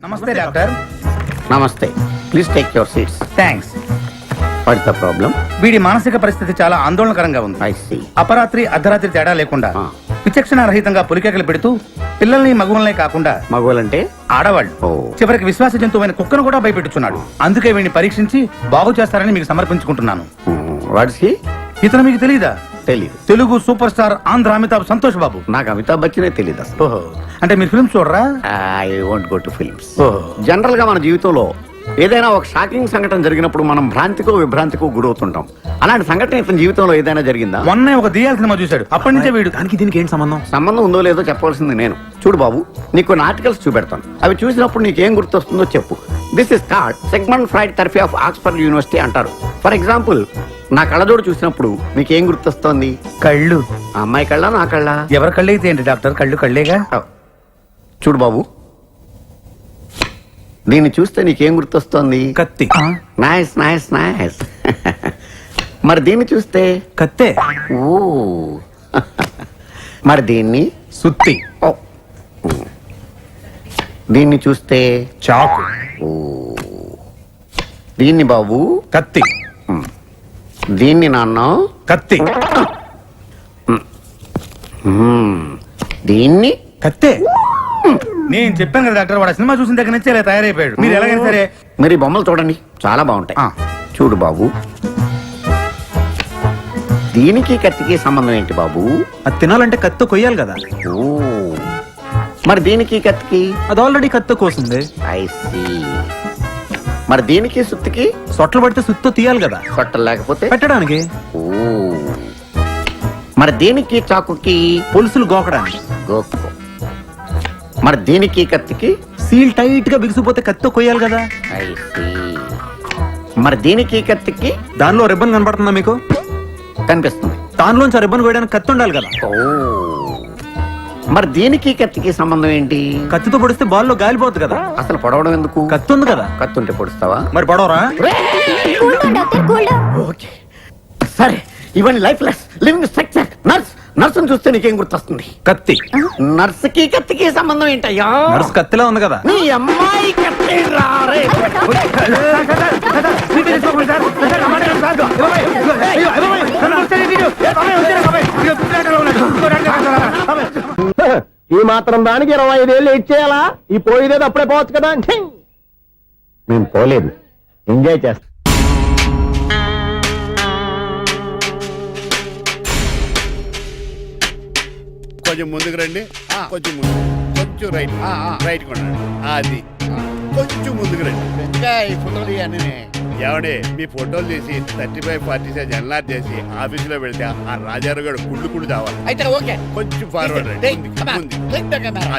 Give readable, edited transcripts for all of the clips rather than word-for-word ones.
నమస్తే డాక్టర్. నమస్తే. Please take your seats. Thanks. What's the problem? వీడి మానసిక పరిస్థితి చాలా ఆందోళనకరంగా ఉంది. I see. అపరాత్రి అర్ధరాత్రి తేడా లేకుండా విచక్షణ రహితంగా పులికేకలు పెడుతూ పిల్లల్ని మగువల్నే కాకుండా మగవాళ్ళంటే ఆడవాళ్ళు చివరికి విశ్వాస జంతువైన కుక్కను కూడా భయపెట్టుచున్నాడు. అందుకే వీడిని పరీక్షించి బాగు చేస్తారని మీకు సమర్పించుకుంటున్నాను. Watts he? ఇతను మీకు తెలీదా? తెలీదు. Telugu super star Andhra Amitabh Santosh Babu. నాకు అమితాబ్ బచ్చనే తెలీదు అసలు. ఓహో, అంటే మీరు ఫిల్మ్స్ చూడరా? I won't go to films. ఓహో. జనరల్ గా మన జీవితంలో ఏదైనా ఒక షాకింగ్ సంఘటన జరిగినప్పుడు మనం భ్రాంతికో విభ్రాంతికో గురవుతుంటాం. అలాంటి సంఘటన ఇతని జీవితంలో ఏదైనా జరిగిందా? మొన్నే ఒక దియాల సినిమా చూశాడు. అప్పటి నుంచే వీడు దానికి దీనికి ఏంటి సంబంధం? సంబంధం ఉందో లేదో చెప్పవలసింది నేను. చూడు బాబు, నీకు కొన్ని ఆర్టికల్స్ చూపెడతాను. అవి చూసినప్పుడు నీకేం గుర్తొస్తుందో చెప్పు. This is called segment fried therapy of Oxford university అంటారు. ఫర్ ఎగ్జాంపుల్, నా కళ్ళజోడు చూసినప్పుడు మీకేం గుర్తొస్తోంది? కళ్ళు. ఆ అమ్మాయి కళ్ళ, నా కళ్ళ? ఎవరి కళ్ళు అయితే ఏంటి డాక్టర్, కళ్ళు కళ్ళేగా. చూడు బాబు, దీన్ని చూస్తే నీకేం గుర్తొస్తోంది? కత్తి. Nice nice nice. మరి దీన్ని చూస్తే? కత్తే. ఓ. మరి దీన్ని? సుత్తి. ఓ. దీన్ని చూస్తే? చాకు. ఓ. దీన్ని బాబు? కత్తి. దీన్ని నాన్న? కత్తి. దీన్ని? కత్తే. నేను చెప్పాను కదా డాక్టర్, వాడు సినిమా చూసిన దగ్గర నుంచి ఇలా తయారైపోయాడు. మీరు ఎలాగైనా సరే మరి బొమ్మలు చూడండి, చాలా బాగుంటాయి. చూడు బాబు, దీనికి కత్తికి సంబంధం ఏంటి బాబు? అది తినాలంటే కత్తి కొయ్యాలి కదా. ఓ. మరి దీనికి కత్తికి? అది ఆల్రెడీ కత్తి కోసింది. I see. మరి దీనికి సుత్తికి? సొట్లు పడితే సుత్తో తీయాలి కదా. సొట్టలు లేకపోతే పెట్టడానికి. ఓ. మరి దీనికి చాకుకి? పులుసులు గోకడానికి. గోకు. మరి దీనికి కత్తికి? సీల్ టైట్ గా బిగిసిపోతే కత్తి కొయ్యాలి కదా. I see. మరి దీనికి కత్తికి? దానిలో రిబ్బన్ కనపడుతుందా మీకు? కనిపిస్తుంది. దానిలోంచి ఆ రిబ్బన్ కొయ్యడానికి కత్తి ఉండాలి కదా. ఓ. మరి దీనికి కత్తికి సంబంధం ఏంటి? కత్తితో పొడిస్తే బాల్లో గాలిపోతుంది కదా. అసలు పొడవడం ఎందుకు? కత్తి ఉంది కదా. కత్తి ఉంటే పొడుస్తావా? మరి పొడవరా? ఓకే, సరే. ఇవన్నీ lifeless living structure. Nurse, నర్సును చూస్తే నీకేం గుర్తొస్తుంది? కత్తి. నర్సుకి కత్తికి సంబంధం ఏంటయ్యా? నర్సు కత్తిలా ఉంది కదా. నీ అమ్మాయి కత్తి రారే. ఈ మాత్రం దానికి 25 ఏళ్ళు ఇచ్చేయాలా? ఈ పోయేదేదో అప్పుడే పోవచ్చు కదా. మేము పోలేదు, ఎంజాయ్ చేస్తాం. కొంచెం ముందుకు రండి, కొంచెం ముందు, కొంచెం రైట్, రైట్ కొనండి. అది కొంచెం ముందుకు రండి. ఈ ఫోటోలు అన్నీ ఏమండి, మీ ఫోటోలు తీసి 35, 40 సైజ్ ఎన్లార్ చేసి ఆఫీసులో పెడితే ఆ రాజారావు గారు కుళ్ళు చావాలి. అయితే ఓకే, కొంచెం ఫార్వర్డ్ రండి.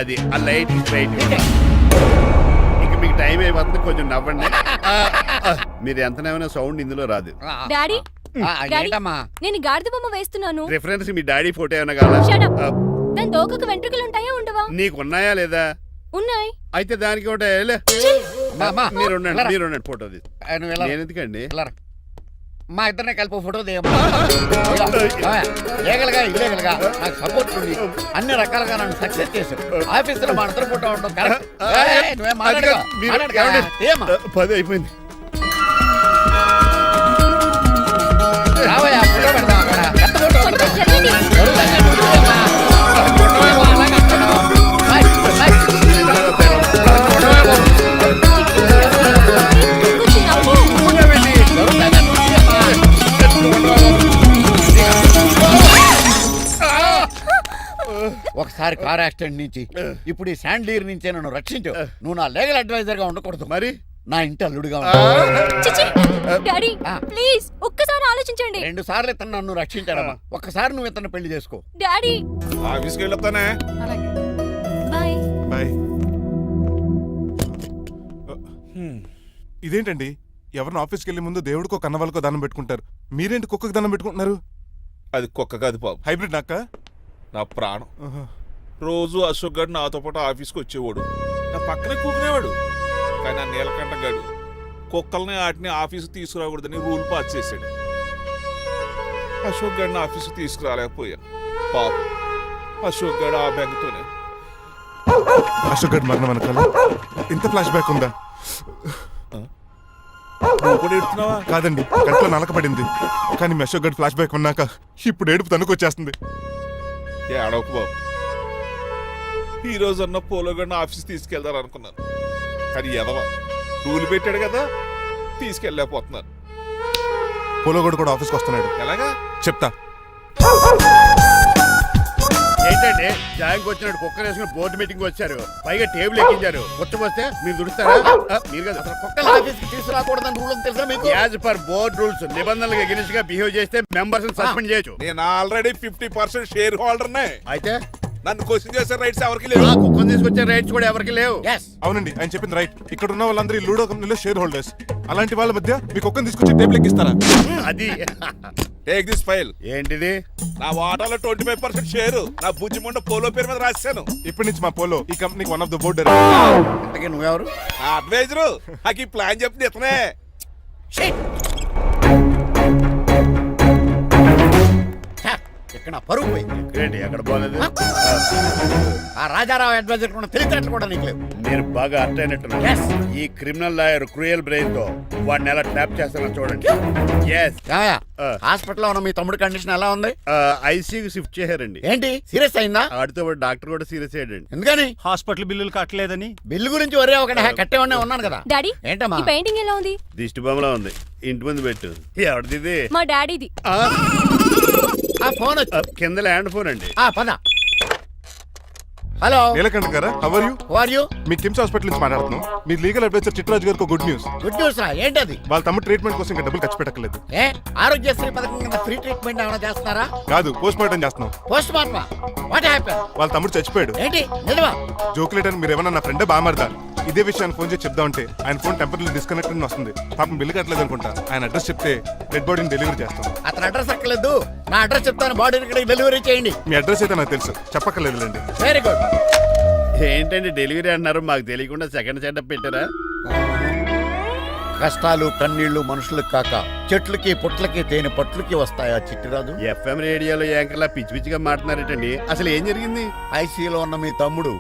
అది ఆ లైట్ స్ట్రైట్. ఇక మీకు టైం అయిపోతుంది, కొంచెం నవ్వండి. మీరు ఎంతనేమైనా సౌండ్ ఇందులో రాదు. డాడీ, నేను గాడిద బొమ్మ వేస్తున్నాను. రిఫరెన్స్ మీ డాడీ ఫోటో ఏమైనా కావాలా? దాని దోకకు వెంట్రుకలు ఉంటాయా ఉండవా? నీకు ఉన్నాయా లేదా? ఉన్నాయి. అయితే దానికి ఒకటే మీరు ఉండండి, ఫోటో తీసి. నేను ఎందుకండి? మా ఇద్దరిని కలిపి ఫోటో లీగల్గా ఇల్లీగల్గా నాకు సపోర్ట్ ఉంది. అన్ని రకాలుగా నన్ను సక్సెస్ చేశారు. ఆఫీసులో మా ఇద్దరు ఫోటో ఉండడం కరెక్ట్. 10 అయిపోయింది. ఒకసారి కార్ యాక్సిడెంట్ నుంచి, ఇప్పుడు ఈ శాండ్లీర్ నుంచే నన్ను రక్షించు. నువ్వు నా లీగల్ అడ్వైజర్ గా ఉండకూడదు, మరి నా ఇంటి అల్లుడుగా డాడీ ప్లీజ్ ఒక్కసారి ఆలోచించండి. 2 సార్లు ఇతను నన్ను రక్షించాడమ్మా. ఒక్కసారి నువ్వు ఇతను పెళ్లి చేసుకో. డాడీ ఆఫీస్కి వెళ్ళొస్తానే. బాయ్. బాయ్. ఇదేంటండి, ఎవరిని ఆఫీస్కి వెళ్ళే ముందు దేవుడికో కన్నవాళ్ళకో దండం పెట్టుకుంటారు, మీరేంటి కుక్కకి దండం పెట్టుకుంటున్నారు? అది కుక్క కాదు బాబు, హైబ్రిడ్ నాక్క. నా ప్రాణం. రోజు అశోక్ గడు నాతో పాటు ఆఫీస్కి వచ్చేవాడు, నా పక్కనే కూకునేవాడు. కానీ ఆ నీలకంఠ గడు కుక్కల్ని వాటిని ఆఫీసు తీసుకురాకూడదని రూల్ పాస్ చేశాడు. అశోక్ గడిని ఆఫీసు తీసుకురాలేకపోయాను. పాపం అశోక్ గడు ఆ బెంగతోనే అశోక్ గడ్ మరణం వెనకాల ఇంత ఫ్లాష్ బ్యాక్ ఉందా? నువ్వు కూడా ఎడుతున్నావా? కాదండి, కంట్లో నలకబడింది. కానీ మీ అశోక్ గడ్ ఫ్లాష్ బ్యాక్ ఉన్నాక ఇప్పుడు ఏడుపు తనుకొచ్చేస్తుంది. ఏ అడవకు బాబు. ఈ రోజు అన్న పోలోగడ్డ ఆఫీస్ తీసుకెళ్దారు అనుకున్నాను, కానీ ఎదవా రూల్ పెట్టాడు కదా, తీసుకెళ్ళలేకపోతున్నాను. పోలోగడ్ కూడా ఆఫీస్కి వస్తున్నాడు. ఎలాగా చెప్తా. ఏంటంటే జాయింగ్ వచ్చినట్టు కుక్కర్ వేసుకుని బోర్డు మీటింగ్ వచ్చారు, పైగా టేబుల్ ఎక్కించారు. వస్తే మీరు దుడుస్తారా? మీరు కదా అసలు కుక్కల ఆఫీస్కి తీసుకురాకూడదని రూల్ తెలుసా మీకు? యాజ్ పర్ బోర్డ్ రూల్స్ నిబంధనలకు ఎగిరిస్ట్ గా బిహేవ్ చేస్తే మెంబర్స్ సస్పెండ్ చేయొచ్చు. నేను ఆల్రెడీ 50% షేర్ హోల్డర్నే. అయితే నన్ను క్వశ్చన్ చేసే రైట్స్ ఎవరికి లేవు. ఆ కుక్కను తీసుకొచ్చే రైట్స్ కూడా ఎవరికి లేవు. Yes. అవునండి, ఆయన చెప్పింది రైట్. ఇక్కడ ఉన్న వాళ్ళందరూ ఈ లూడో కంపెనీలో షేర్ హోల్డర్స్. అలాంటి వాళ్ళ మధ్య మీ కుక్కను తీసుకొచ్చి టేబుల్ ఎక్కిస్తారా? అది టేక్ దిస్ ఫైల్. ఏంటిది? నా వాటాలో 25% షేరు నా బుజ్జిమండ పోలో పేరు మీద రాశాను. ఇప్పటి నుంచి మా పోలో ఈ కంపెనీకి వన్ ఆఫ్ ద బోర్డ్. ఇంతకీ నువ్వెవరు? అడ్వైజరు నాకు ఈ ప్లాన్ చెప్పింది ఇతనే. ఇక్కడ నా పరుగు పోయి. ఏంటి ఎక్కడ బాగాలేదు? ఆ రాజారావు అడ్వైజర్ కూడా తెలియటట్లు కూడా నీకు లేవు. మీరు బాగా అర్థ అయినట్టున్నారు. Yes. ఈ క్రిమినల్ లాయర్ క్రూయల్ బ్రెయిన్ తో వాడిని ఎలా ట్రాప్ చేస్తానో చూడండి. ఎస్ ఏమయ్య, హాస్పిటల్లో ఉన్న మీ తమ్ముడి కండిషన్ ఎలా ఉంది? ఐసీయూకి షిఫ్ట్ చేశారండి. ఏంటి సీరియస్ అయిందా? ఆడితో పాటు డాక్టర్ కూడా సీరియస్ అయ్యాడండి. ఎందుకని? హాస్పిటల్ బిల్లులు కట్టలేదని. బిల్లు గురించి ఒరే ఒకటి కట్టేవాడినే ఉన్నాను కదా. డాడీ ఏంటమ్మా? ఈ పెయింటింగ్ ఎలా ఉంది? దిష్టి బొమ్మలా ఉంది, ఇంటి ముందు పెట్టు. ఎవరిది ఇది? మా డాడీది. ఆ, ఆ ఫోన్ వచ్చి కింద ల్యాండ్ ఫోన్ అండి. పద. హలో, నీలకంఠ గారా, how are you? Who are you? మీ కిమ్స్ హాస్పిటల్ నుంచి మాట్లాడుతున్నాం. మీ లీగల్ అడ్వైజర్ చిట్రాజు గారికి గుడ్ న్యూస్. గుడ్ న్యూస్ రా. ఏంటది? వాళ్ళ తమ్ముడు ట్రీట్మెంట్ కోసం ఇంకా డబ్బులు ఖర్చు పెట్టలేదు. ఏ ఆరోగ్యశ్రీ పథకం కింద ఫ్రీ ట్రీట్మెంట్ ఏమైనా చేస్తున్నారా? కాదు, పోస్ట్ మార్టం చేస్తున్నాం. పోస్ట్ మార్టమా? What happen? వాళ్ళ తమ్ముడు చచ్చిపోయాడు. ఏంటి నిజమా? జోకులేటని మీరు ఏమన్నా నా ఫ్రెండ్ బామర్దా? ఇదే విషయాన్ని ఫోన్ చేసి చెప్దామంటే ఆయన ఫోన్ టెంపరీ డిస్కనెక్ట్ అని వస్తుంది. పాపం బిల్లు కట్టలేదు అనుకుంటా. ఆయన అడ్రస్ చెప్తే డెడ్ బాడీని డెలివరీ చేస్తాం. అతని అడ్రస్ అక్కర్లేదు, నా అడ్రస్ చెప్తాను, బాడీని ఇక్కడికి డెలివరీ చేయండి. మీ అడ్రస్ అయితే నాకు తెలుసు, చెప్పక్కర్లేదులేండి. Very good. ఏంటండి డెలివరీ అన్నారు, మాకు తెలియకుండా సెకండ్ సెటప్ పెట్టారా? కష్టాలు కన్నీళ్లు మనుషులకు కాక చెట్లకి పుట్లకి తేనె పట్లకి వస్తాయా చిట్టిరాజు? ఎఫ్ఎం రేడియోలో యాంకర్లా పిచ్చి పిచ్చిగా మాట్లాడారేటండి. అసలు ఏం జరిగింది? ఐసీలో ఉన్న మీ తమ్ముడు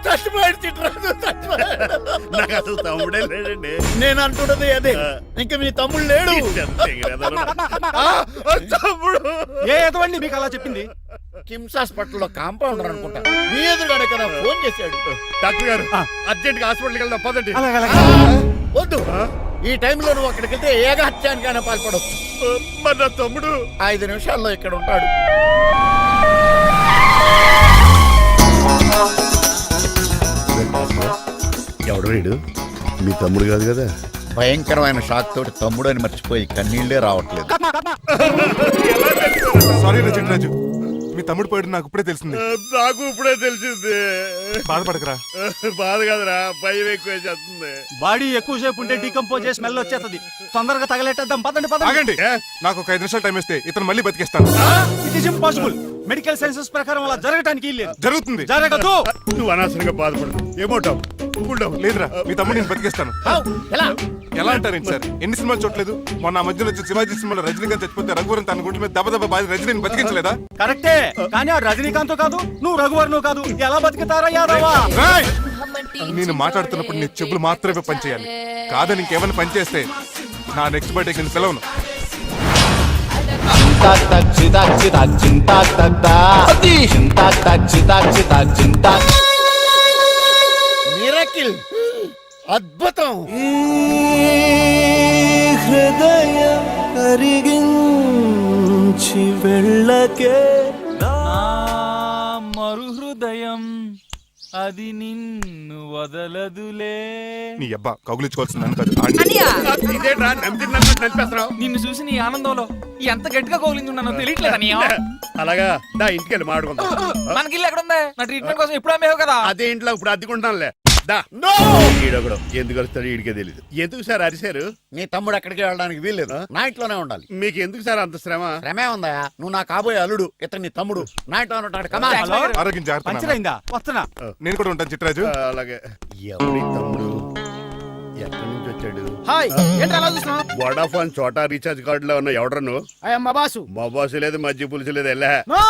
చచ్చిపోయాడు చిట్టిరాజు, చచ్చిపోయాడు. నాకు అసలు తమ్ముడే లేడండి. నేను అంటున్నది అదే. ఇంకా మీ తమ్ముడు లేడు. తమ్ముడు ఏ ఎదవండి మీకు అలా చెప్పింది? కిమ్స్ హాస్పిటల్లో కాంపౌండర్ అనుకుంటా మీ ఎదురుగానే కదా ఫోన్ చేశాడు. డాక్టర్ గారు అర్జెంట్ గా హాస్పిటల్కి వెళ్దాం పదండి. వద్దు, ఈ టైంలో నువ్వు అక్కడికి వెళ్తే ఏకహత్యానికైనా పాల్పడవచ్చు. మరి నా తమ్ముడు 5 నిమిషాల్లో ఇక్కడ ఉంటాడు. ఎవడు వీడు? మీ తమ్ముడు కాదు కదా? భయంకరమైన షాక్ తోటి తమ్ముడు అని మర్చిపోయి కన్నీళ్లే రావట్లేదు. సారీ రా చిట్రాజు, మీ తమ్ముడు పోయాడు నాకు ఇప్పుడే తెలిసింది. నాకు ఇప్పుడే తెలిసింది. బాధపడకరా. బాధ కాదురా, భయం ఎక్కువ చేస్తుంది. బాడీ ఎక్కువసేపు ఉంటే డీకంపోజ్ చేసి స్మెల్ వచ్చేస్తుంది. తొందరగా తగలెట్టేద్దాం, పదండి పదండి. ఆగండి, నాకు ఒక 5 నిమిషాలు టైం ఇస్తే ఇతను మళ్ళీ బతికేస్తాను. It is impossible. Medical sciences ప్రకారం అలా జరగటానికి లేదు. జరుగుతుంది. జరగదు. నువ్వు అనవసరంగా బాధపడదు. ఏమోటావు? లేదురా, మీ తమ్ముడు నేను బతికేస్తాను. ఎలా? ఎలా అంటారేంటి సార్? ఎన్ని సినిమాలు చూడలేదు? మొన్న ఆ మధ్యలో వచ్చి శివాజీ సినిమాలో రజనీకాంత్ చచ్చిపోతే రఘువరన్ తన గుండె మీద దెబ్బ బాధ రజనీని బతికించలేదా? కరెక్టే, కానీ ఆ రజనీకాంత్ కాదు, నువ్వు రఘువర్ను కాదు. ఎలా బతుకుతారా యాదవా? రాయ్! నేను మాట్లాడుతున్నప్పుడు నీ చెప్పులు మాత్రమే పనిచేయాలి. కాదని ఇంకేమైనా పనిచేస్తే నా నెక్స్ట్ బర్త్డేకి నేను సెలవును. మిరకిల్, అద్భుతం. హృదయం కరిగించి వెళ్ళకే మరు హృదయం అది నిన్ను వదలదులే. నీ అబ్బా కౌగులించుకోవాల్సింది నన్ను కాదు, ఆడిని. ఇదేంట్రా నడిపేస్తున్నావు? నిన్ను చూసి నీ ఆనందంలో ఎంత గట్టిగా కౌలించున్నానో తెలియట్లేదని. అలాగా దా ఇంటికి వెళ్ళి మాడుకుందాం. మనకి ఇల్లు ఎక్కడ ఉంది? నా ట్రీట్మెంట్ కోసం ఎప్పుడు అమ్మేవు కదా. అదే ఇంట్లో ఇప్పుడు అద్దెకుంటానులే. దా ఈడొకడు ఎందుకు వస్తాడు ఈడికే తెలియదు. ఎందుకు సార్ అరిశారు? నీ తమ్ముడు ఎక్కడికి వెళ్ళడానికి వీల్లేదు, నా ఇంట్లోనే ఉండాలి. మీకు ఎందుకు సార్ అంత శ్రమ? శ్రమే ఉందా? నువ్వు నా కాబోయే అల్లుడు, ఇతను నీ తమ్ముడు, నా ఇంట్లో ఉంటాడు. కమా. ఆరోగ్యం జాగ్రత్త నాన్న. పంచరైందా? వస్తున్నా. నేను కూడా ఉంటాను చిట్రాజు. అలాగే. ఎవరి తమ్ముడు ఎక్కడి నుంచి వచ్చాడు? హాయ్, ఏంటి అలా చూస్తున్నావు? వడాఫోన్ చోటా రీఛార్జ్ కార్డు లో ఉన్న ఎవడరు నువ్వు? అయ్యమ్మ బాసు. మా బాసు లేదు, మజ్జి పులుసు లేదు. వెళ్ళా నో!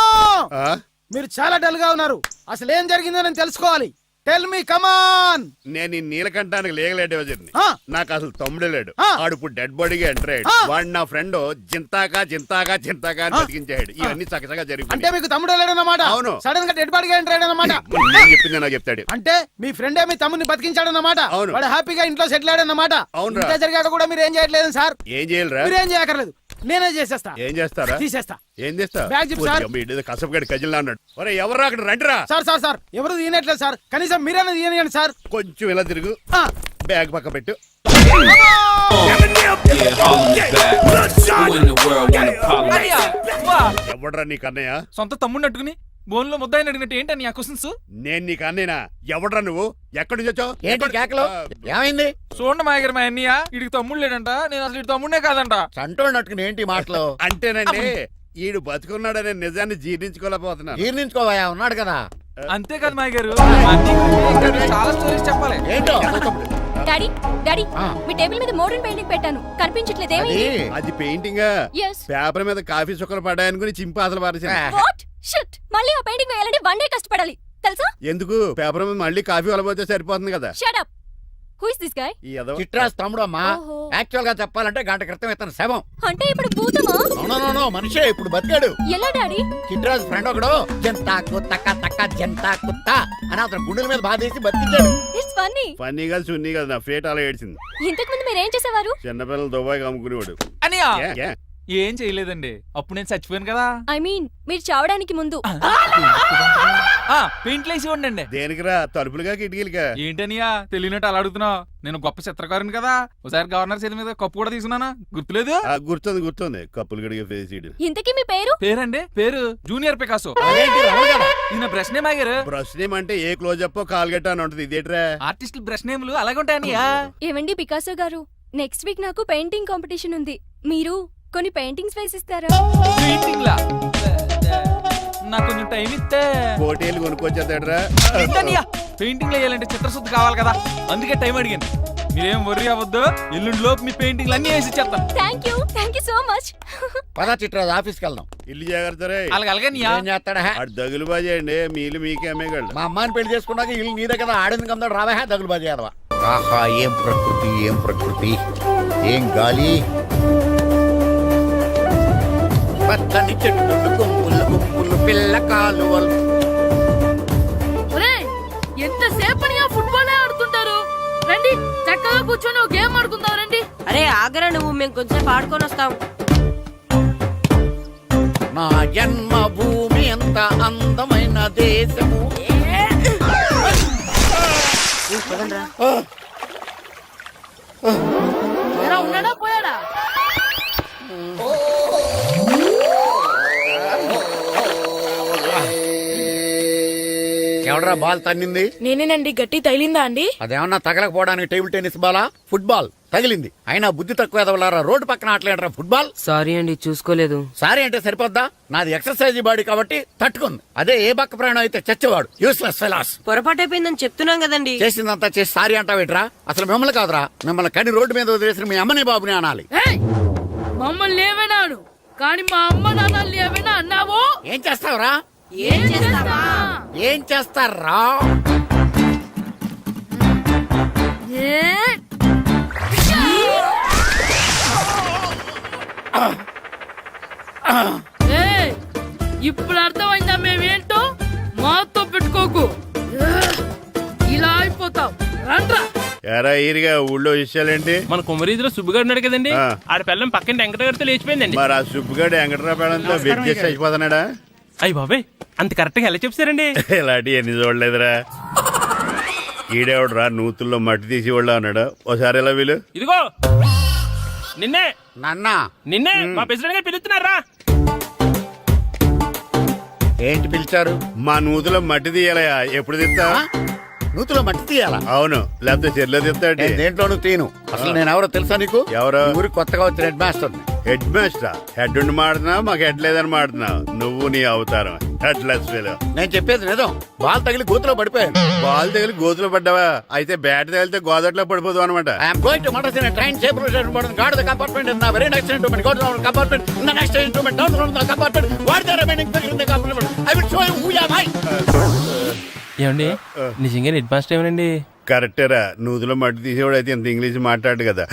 మీరు చాలా డల్ గా ఉన్నారు. అసలు ఏం జరిగిందో నేను తెలుసుకోవాలి. టెల్ మీ కమాన్. నేను ఈ నీలకంఠానికి లీగల్ అడ్వైజర్ని. ఆ. నాకు అసలు తమ్ముడే లేడు. ఆ. ఆడు ఇప్పుడు డెడ్ బాడీగా ఎంటర్ అయ్యాడు. ఆ. వాడు నా ఫ్రెండ్ జింతాగా అని బతికించాడు. ఇవన్నీ చక్కగా అంటే జరిగిపోయి మీకు తమ్ముడు లేడన్నమాట. అవును. సడన్ గా డెడ్ బాడీగా ఎంటర్ అయ్యాడన్నమాట. నేను చెప్పింది నాకు చెప్తాడు. అంటే మీ ఫ్రెండే మీ తమ్ముని బతికించాడన్నమాట. అవును. వాడు హ్యాపీగా ఇంట్లో సెటిల్ అయ్యాడన్నమాట. అవునురా. ఇంత జరిగాక కూడా మీరు ఏం చేయట్లేదు సార్. ఏం చేయాలిరా? మీరేం చేయక్కర్లేదు, నేనే చేసేస్తా. ఏం చేస్తారా? తీసేస్తా. ఏం చేస్తా? బ్యాగ్ చెప్పు సార్. కసపగడి కజిల్లా అన్నాడు. ఒరే ఎవరు అక్కడ రండిరా. సార్ ఎవరు తీయనట్లేదు సార్. కనీసం మీరైనా తీయనియండి సార్. కొంచెం ఇలా తిరుగు. ఆ. బ్యాగ్ పక్క పెట్టు. అన్నయ్య, వా. ఎవడరా నీ కన్నయ్య? సొంత తమ్ముడిని అట్టుకుని బోన్ లో ముద్దాయిని అడిగినట్టు ఏంటని ఆ క్వశ్చన్స్? నేను నీ కన్నయ్యనా? ఎవడరా నువ్వు? ఎక్కడి నుంచి వచ్చావు? ఏంటి కేకలు? ఏమైంది? చూడండి మాయగారు మా అన్నయ్య, ఇడికి తమ్ముడు లేడంట. నేను అసలు ఇటు తమ్ముడే కాదంట. చంటోడినట్టుకుని ఏంటి మాటలు? అంటేనండి ఈడు బతుకున్నాడనే నిజాన్ని జీర్ణించుకోలేకపోతున్నాను. జీర్ణించుకోవా, ఉన్నాడు కదా. అంతేకాదు మాయగారు, చాలా స్టోరీస్ చెప్పాలి. ఏంటో డాడీ డాడీ ఆ. మీ టేబుల్ మీద మోడర్న్ పెయింటింగ్ పెట్టాను, కనిపించట్లేదేమి? అది అది పెయింటింగ్. Yes. పేపర్ మీద కాఫీ చుక్కలు పడ్డాయనుకుని చింపాసలు పారేసాను. వాట్ షిట్, మళ్ళీ ఆ పెయింటింగ్ వేయాలంటే 1 డే కష్టపడాలి తెలుసా? ఎందుకు? పేపర్ మీద మళ్ళీ కాఫీ వలపోతే సరిపోతుంది కదా. Shut up. Who is this guy? ఈ ఎదవ. చిట్రాజ్ తమ్ముడు అమ్మా. ఓహో. యాక్చువల్ గా చెప్పాలంటే గంట క్రితం ఇతను శవం. అంటే ఇప్పుడు భూతమా? నో మనిషే ఇప్పుడు బతికాడు. ఎలా డాడీ? చిట్రాజ్ ఫ్రెండ్ ఒకడు జంతాకు తక్క జంతా కుత్త అని అతను గుండెల మీద బాధేసి బతికించాడు. It's funny. ఫన్నీ కాదు, సున్నీ కాదు, నా ఫేట్ అలా ఏడ్చింది. ఇంతకు ముందు మీరు ఏం చేసేవారు? చిన్నపిల్లలు దుబాయ్ అమ్ముకునేవాడు. అన్నయ్య, ఏ, ఏ? ఏం చేయలేదండి. అప్పుడు నేను చచ్చిపోయాను కదా. ఐ మీన్ మీరు చావడానికి ముందు. పెయింట్లు వేసి ఉండండి. దేనికిరా? తలుపులుగా కిటికీలుగా? ఏంటనియా తెలియనట్టు అలా అడుగుతున్నావు? నేను గొప్ప చిత్రకారుని కదా. ఒకసారి గవర్నర్ చేతి మీద కప్పు కూడా తీసుకున్నానా? గుర్తులేదు? గుర్తుంది. కప్పులు గడిగే ఫేస్ ఈడు. ఇంతకీ మీ పేరు? పేరండి, పేరు జూనియర్ పికాసో. అదేంటి రమణ గారు? ఈయన బ్రష్ నేమ్ ఆగారు. బ్రష్ నేమ్ అంటే ఏ క్లోజప్ కాల్గట్ట అని ఉంటది. ఇదేట్రా? ఆర్టిస్టుల బ్రష్ నేమ్లు అలాగే ఉంటాయనియా. ఏవండి పికాసో గారు, నెక్స్ట్ వీక్ నాకు పెయింటింగ్ కాంపిటీషన్ ఉంది. మీరు కొన్ని పెయింటింగ్స్ వేసిస్తారా? పెయింటింగ్ లా నాకు కొంచెం టైం ఇస్తే. కోటేలు కొనుక్కొచ్చేదేట్రా? పెయింటింగ్ వేయాలంటే చిత్రశుద్ధి కావాలి కదా, అందుకే టైం అడిగాను. మీరేం వర్రీ అవ్వద్దు, ఎల్లుండి లోపు మీ పెయింటింగ్ అన్ని వేసి ఇచ్చేస్తాను. Thank you so much. పదా చిట్రాజ్ ఆఫీస్కి వెళ్దాం. ఇల్లు జాగ్రత్త రే. అలాగే ఏం చేస్తాడా? ఆడు దగులు బాజీ అండి. మీలు మీకే అమ్మేగాళ్ళు. మా అమ్మాయిని పెళ్లి చేసుకున్నాక ఇల్లు నీదే కదా, ఆడింది కదా, రావా దగులు బాజీ అదవా. ఆహా, ఏం ప్రకృతి, ఏం గాలి. పచ్చని చెట్లు, గుంపులు పిల్ల కాలువలు. ఎంతసేపని ఆ ఫుట్బాల్ ఆడుతుంటారు? రండి చక్కగా కూర్చొని ఒక గేమ్ ఆడుకుందాం రండి. అరే ఆగరా నువ్వు, మేము కొంచెం ఆడుకొని వస్తాం. నా జన్మ భూమి ఎంత అందమైన దేశము. ఉన్నాడా పోయాడా? ఎవడరా బాల్ తన్నింది? నేనేనండి. గట్టి తగిలిందా అండి? అదేమన్నా తగలకపోవడానికి టేబుల్ టెన్నిస్ బాలా, ఫుట్బాల్ తగిలింది. అయినా బుద్ధి తక్కువ ఎదవలారా, రోడ్డు పక్కన ఆటలేడరా ఫుట్బాల్. సారీ అండి, చూసుకోలేదు. సారీ అంటే సరిపోద్దా? నాది ఎక్సర్సైజ్ బాడీ కాబట్టి తట్టుకుంది. అదే ఏ బక్క ప్రాణం అయితే చచ్చేవాడు. Useless fellas. పొరపాటు అయిపోయిందని చెప్తున్నాం కదండి. చేసిందంతా చేసి సారీ అంటావేట్రా? అసలు మిమ్మల్ని కాదురా, మిమ్మల్ని కని రోడ్డు మీద వదిలేసిన మీ అమ్మని బాబుని అనాలి. మమ్మల్ని ఏమైనాడు కానీ మా అమ్మ నాన్నల్ని ఏమైనా అన్నావో? ఏం చేస్తావురా? ఏం చేస్తావా? ఏం చేస్తారా? ఇప్పుడు అర్థమైందా మేమేంటో? మాతో పెట్టుకోకు, ఇలా అయిపోతావు. రండ్రా. ఎరా ఈరిగా ఊళ్ళో విషయాలేంటి? మన కుమరీధిలో సుబ్బుగాడు ఉన్నాడు కదండి, ఆ. ఆడ పిల్లం పక్కన వెంకటగారితో లేచిపోయిందండి. మరి ఆ సుబ్బుగాడు వెంకటరాపేడంతో వెజ్ అయిపోతున్నాడా? అయ్యి బాబాయ్, అంత కరెక్ట్ గా ఎలా చెప్తారండి? ఇలాంటి ఎన్ని చూడలేదురా. ఈడేవడరా నూతుల్లో మట్టి తీసి వాళ్ళు అన్నాడు. ఓసారి ఎలా వీలు? ఇదిగో నిన్నే నాన్న మా ప్రెసిడెంట్ గారు పిలుస్తున్నారా? ఏంటి పిలిచారు? మా నూతులో మట్టి తీయాలయా. ఎప్పుడు తీస్తా? నూతులో మట్టి తీయాలా? అవును, లేకపోతే చెర్లో తీస్తాడు. నేను దేంట్లోనూ తీను. అసలు నేను ఎవరో తెలుసా నీకు? ఎవరు? ఊరికి కొత్తగా వచ్చిన head master. Head master head ఉండి మాడుతున్నావు మాకు హెడ్ లేదని మాడుతున్నావు నువ్వు నీ అవతారం హెడ్ లెస్ ఫెలో. నేను చెప్పేది నిజం. బాల్ తగిలి గోతులో పడిపోయాను. బాల్ తగిలి గోతులో పడ్డావా? అయితే బ్యాట్ తగిలితే గోదట్లో పడిపోదు అనమాట. I'm going to Madras in train safe god the compartment in the very next instrument go to compartment in the next instrument down from the compartment what the remaining thing in the compartment I will show you who you are. ఏమండి నిజంగా head master ఏమనండి? కరెక్టేరా, నూతులో మట్టి తీసేవాడు అయితే ఇంత English మాట్లాడు కదా.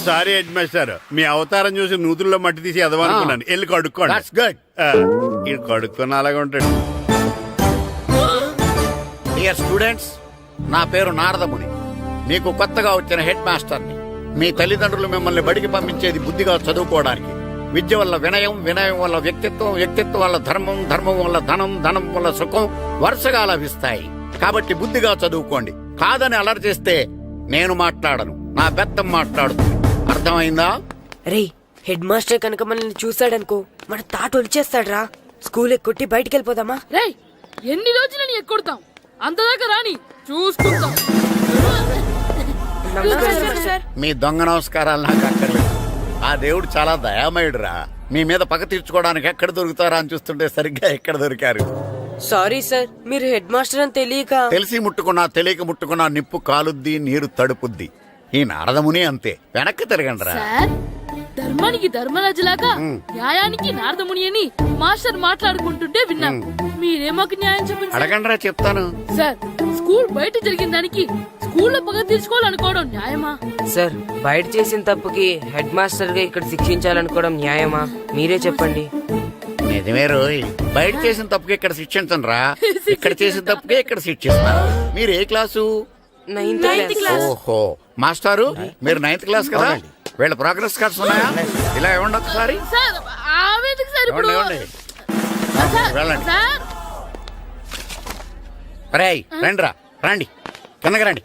Sorry head master, మీ అవతారం చూసి నూతుల్లో మట్టి తీసి ఎదవనుకున్నాను. వెళ్ళి కడుక్కోండి. That's good. ఇది కడుక్కొని అలాగే ఉంటాడు. డియర్ స్టూడెంట్స్, నా పేరు నారదముని. మీకు కొత్తగా వచ్చిన హెడ్ మాస్టర్ని. మీ తల్లిదండ్రులు మిమ్మల్ని బడికి పంపించేది బుద్ధిగా చదువుకోవడానికి. విద్య వల్ల వినయం, వినయం వల్ల వ్యక్తిత్వం, వ్యక్తిత్వం వల్ల ధర్మం, ధర్మం వల్ల ధనం, ధనం వల్ల సుఖం వరుసగా లభిస్తాయి. కాబట్టి బుద్ధిగా చదువుకోండి. కాదని అలర్ చేస్తే నేను మాట్లాడను, నా బెత్తం మాట్లాడుతుంది. అర్థమైందా? రే హెడ్ మాస్టర్ కనుక మనల్ని చూసాడనుకో మన తాట ఒలిచేస్తాడ్రా. స్కూల్ ఎక్కొట్టి బయటికి వెళ్ళిపోదామా? రే ఎన్ని రోజులు నీ ఎక్కొడతాం, అంతదాకా రాని చూసుకుంటాం. మీ దొంగ నమస్కారాలు నాకు అక్కర్లేదు. ఆ దేవుడు చాలా దయామయుడురా. మీ మీద పగ తీర్చుకోవడానికి ఎక్కడ దొరుకుతారా అని చూస్తుంటే సరిగ్గా ఎక్కడ దొరికారు. సారీ సార్, మీరు హెడ్ మాస్టర్ అని తెలియక. తెలిసి ముట్టుకున్నా తెలియక ముట్టుకున్నా నిప్పు కాలుద్ది, నీరు తడుపుద్ది. ఈ నారదముని అంతే. వెనక్కి తిరగండిరా. ధర్మానికి ధర్మరాజులాగా న్యాయానికి నారదముని అని మాస్టర్ మాట్లాడుకుంటుంటే విన్నాం. మీరే మాకు న్యాయం చెప్పండి. అడగండిరా, చెప్తాను. సార్ స్కూల్ బయట జరిగిన దానికి స్కూల్లో పగ తీర్చుకోవాలనుకోవడం న్యాయమా? సార్ బయట చేసిన తప్పుకి హెడ్ మాస్టర్ గా ఇక్కడ శిక్షించాలనుకోవడం న్యాయమా? మీరే చెప్పండి. నిజమే రోయ్, బయట చేసిన తప్పుకి ఇక్కడ శిక్షించను రా. ఇక్కడ చేసిన తప్పుకే ఇక్కడ శిక్షిస్తాను. మీరు ఏ క్లాసు? 9th class. ఓహో, మాస్టారు మీరు 9th క్లాస్ కదా. వీళ్ళ ప్రోగ్రెస్ కార్డ్స్ ఉన్నాయా? ఇలా ఇవ్వండి ఒకసారి. సార్ ఆవేదకు సార్ ఇప్పుడు ఇవ్వండి. వెళ్ళండి. సార్ రేయ్ రండిరా, రండి కిందకి రండి.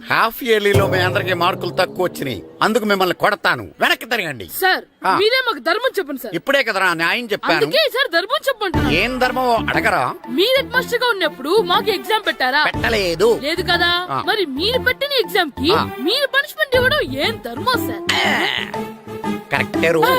హాఫ్ ఇయర్లీలో మీ అందరికి మార్కులు తక్కువ వచ్చినాయి, అందుకు మిమ్మల్ని కొడతాను. వెనక్కి తిరగండి. సార్ మీరే మాకు ధర్మం చెప్పండి సార్. ఇప్పుడే కదరా న్యాయం చెప్పాను. అందుకే సార్ ధర్మం చెప్పండి. ఏం ధర్మం అడగరా? మీరు హెడ్ మాస్టర్ గా ఉన్నప్పుడు మాకు ఎగ్జామ్ పెట్టారా? పెట్టలేదు. లేదు కదా. మరి మీరు పెట్టిన ఎగ్జామ్ కి మీరు పనిష్మెంట్ ఇవ్వడం ఏం ధర్మం సార్? కరెక్టే రోజు.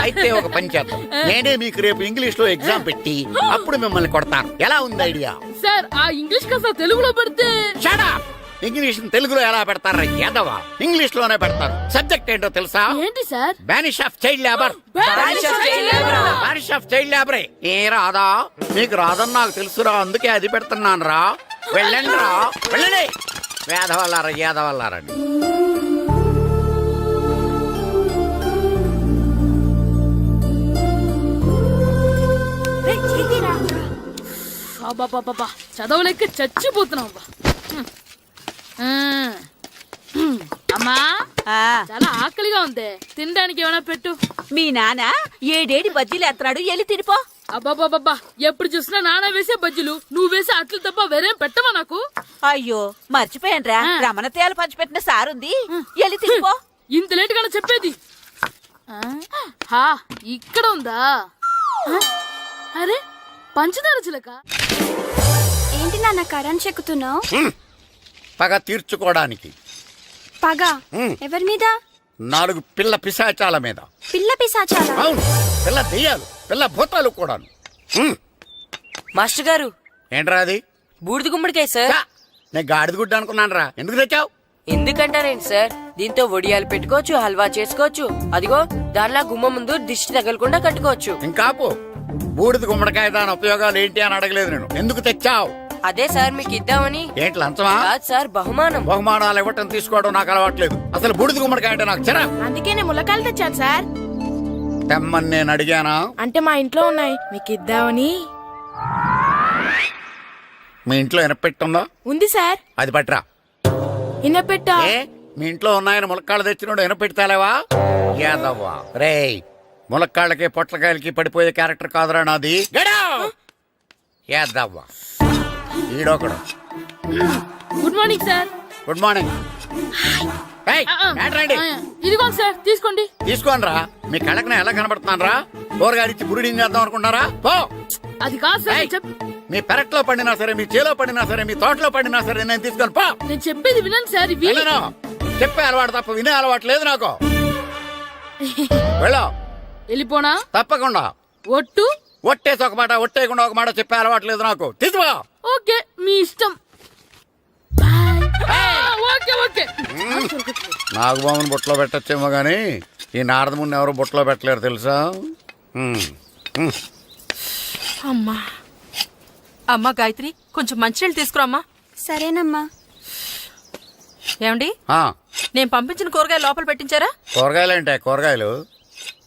అయితే ఒక పని చేద్దాం, నేనే మీకు రేపు ఇంగ్లీష్ లో ఎగ్జామ్ పెట్టి అప్పుడు మిమ్మల్ని కొడతాను. ఎలా ఉంది ఐడియా? సార్ ఆ ఇంగ్లీష్ కాస్త తెలుగులో పెడితే. Shut up. ఇంగ్లీష్ తెలుగులో ఎలా పెడతారా యాదవా? ఇంగ్లీష్ లోనే పెడతారు. సబ్జెక్ట్ ఏంటో తెలుసా? ఏంటి sir? Banish of child labour. Banish of child లేబరే. ఏ రాదా? మీకు రాదని నాకు తెలుసురా, అందుకే అది పెడుతున్నాను రా. వెళ్ళండి రా, వెళ్ళండి. వేదవల్లారా, యాదవల్లారండి. చదవలేక చచ్చిపోతున్నాం. అమ్మా చాలా ఆకలిగా ఉంది, తినడానికి ఏమైనా పెట్టు. మీ నాన్న ఏడేడి బజ్జీలు ఎత్తాడు, ఎల్లి తినిపో. అబ్బాబాబా ఎప్పుడు చూసినా నాన్న వేసే బజ్జీలు, నువ్వు వేసే అట్లు తప్ప వేరేం పెట్టవా నాకు? అయ్యో మర్చిపోయానురా, రమణ తేలు పంచిపెట్టిన సారుంది, ఎల్లి తినిపో. ఇంత లేట్ గా చెప్పేది. ఇక్కడ ఉందా? అరే పంచదార చిలక. ఏంటి నాన్న కరెంట్ చెక్కుతున్నావు? పగ తీర్చుకోవడానికి. పగ ఎవరి మీద? 4 పిల్ల పిశాచాల మీద. పిల్ల పిశాచాల? అవును, పిల్ల దెయ్యాలు, పిల్ల భూతాలు కూడా. మాస్టర్ గారు ఏంట్రా అది? బూడిద గుమ్మడికాయ సార్. నేను గాడిద గుడ్డ అనుకున్నాను రా. ఎందుకు తెచ్చావు? ఎందుకంటారేంటి సార్, దీంతో వడియాలు పెట్టుకోవచ్చు, హల్వా చేసుకోవచ్చు. అదిగో దానిలా గుమ్మ ముందు దిష్టి తగలకుండా కట్టుకోవచ్చు. ఇంకాపు, బూడిద గుమ్మడికాయ దాని ఉపయోగాలు ఏంటి అని అడగలేదు నేను. ఎందుకు తెచ్చావు? అదే సార్ మీకు ఇద్దామని. ఏంటి లంచమా? కాదు సార్, బహుమానం. బహుమానాలు ఇవ్వటం తీసుకోవడం నాకు అలవాట్లేదు. అసలు బూడిద గుమ్మడికాయ అంటే నాకు చెరా. అందుకే నేను ములకాయలు తెచ్చాను సార్. తెమ్మని నేను అడిగానా? అంటే మా ఇంట్లో ఉన్నాయి, మీకు ఇద్దామని. మీ ఇంట్లో ఎనపెట్టుందా? ఉంది సార్. అది పట్రా. ఇన్నపెట్టా? మీ ఇంట్లో ఉన్నాయని ములక్కాళ్ళు తెచ్చినోడు ఎనపెట్టాలేవా? యాదవ్వా రేయ్, ములక్కాళ్ళకి పొట్లకాయలకి పడిపోయే క్యారెక్టర్ కాదురా నాది. యాదవ్వా ఈడొకడు. Good morning sir. Good morning. ఇదిగోండి సార్, తీసుకోండి. తీసుకోండి రా. మీ కళ్ళకి నేను ఎలా కనబడుతున్నాను రా? కూరగాయలిచ్చి బురిడింగ్ చేద్దాం అనుకుంటారా? పో. అది కాదు సార్. మీ పెరట్లో పండినా సరే, మీ చేలో పండినా సరే, మీ తోటలో పండినా సరే నేను తీసుకొని పో. నేను చెప్పేది వినండి సార్. చెప్పే అలవాటు తప్ప వినే అలవాటు లేదు నాకు. వెళ్ళో. వెళ్ళిపోనా? తప్పకుండా. ఒట్టు? ఒట్టేసి ఒక మాట, ఒట్టేయకుండా ఒక మాట చెప్పే అలవాట్లేదు నాకు. తీసుకో. ఓకే, మీ ఇష్టం. బాయ్. Okay okay. నాగబాబుని బుట్టలో పెట్టచ్చేమో గానీ ఈ నారదముని ఎవరు బుట్టలో పెట్టలేరు తెలుసా. అమ్మా అమ్మా గాయత్రి, కొంచెం మంచినీళ్ళు తీసుకురామ్మా. సరేనమ్మా. ఏమండి, ఆ, నేను పంపించిన కూరగాయలు లోపల పెట్టించారా? కూరగాయలేంటే కూరగాయలు?